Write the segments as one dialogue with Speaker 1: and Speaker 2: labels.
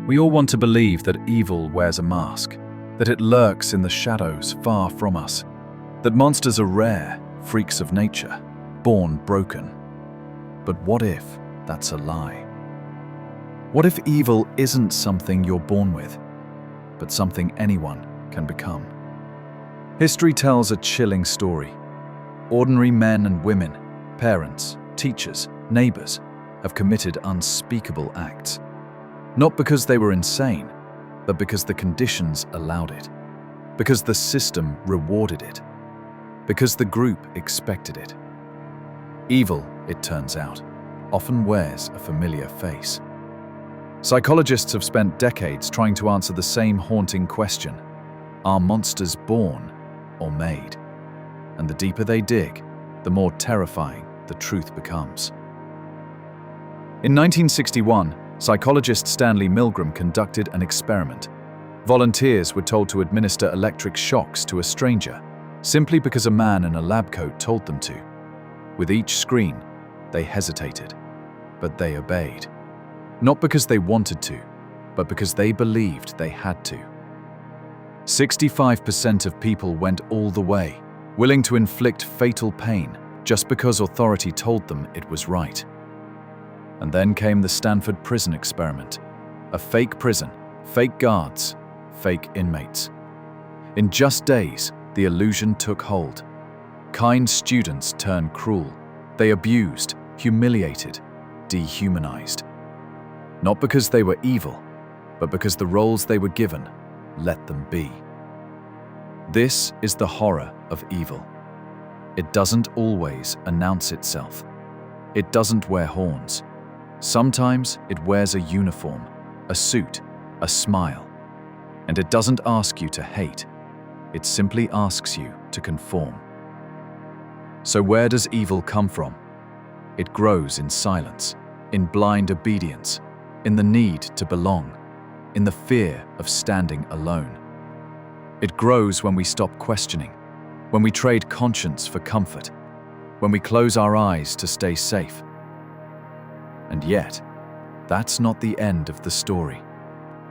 Speaker 1: We all want to believe that evil wears a mask, that it lurks in the shadows far from us, that monsters are rare, freaks of nature, born broken. But what if that's a lie? What if evil isn't something you're born with, but something anyone can become? History tells a chilling story. Ordinary men and women, parents, teachers, neighbors, have committed unspeakable acts. Not because they were insane, but because the conditions allowed it, because the system rewarded it, because the group expected it. Evil, it turns out, often wears a familiar face. Psychologists have spent decades trying to answer the same haunting question: are monsters born or made? And the deeper they dig, the more terrifying the truth becomes. In 1961, psychologist Stanley Milgram conducted an experiment. Volunteers were told to administer electric shocks to a stranger, simply because a man in a lab coat told them to. With each screen, they hesitated, but they obeyed. Not because they wanted to, but because they believed they had to. 65% of people went all the way, willing to inflict fatal pain just because authority told them it was right. And then came the Stanford prison experiment. A fake prison, fake guards, fake inmates. In just days, the illusion took hold. Kind students turned cruel. They abused, humiliated, dehumanized. Not because they were evil, but because the roles they were given let them be. This is the horror of evil. It doesn't always announce itself. It doesn't wear horns. Sometimes it wears a uniform, a suit, a smile. And it doesn't ask you to hate. It simply asks you to conform. So where does evil come from? It grows in silence, in blind obedience, in the need to belong, in the fear of standing alone. It grows when we stop questioning, when we trade conscience for comfort, when we close our eyes to stay safe. And yet, that's not the end of the story.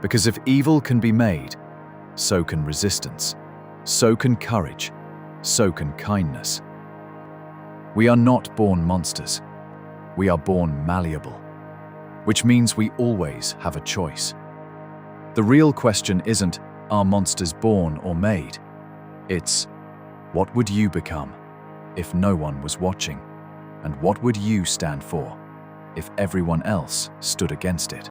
Speaker 1: Because if evil can be made, so can resistance, so can courage, so can kindness. We are not born monsters. We are born malleable, which means we always have a choice. The real question isn't, are monsters born or made? It's, what would you become if no one was watching? And what would you stand for if everyone else stood against it?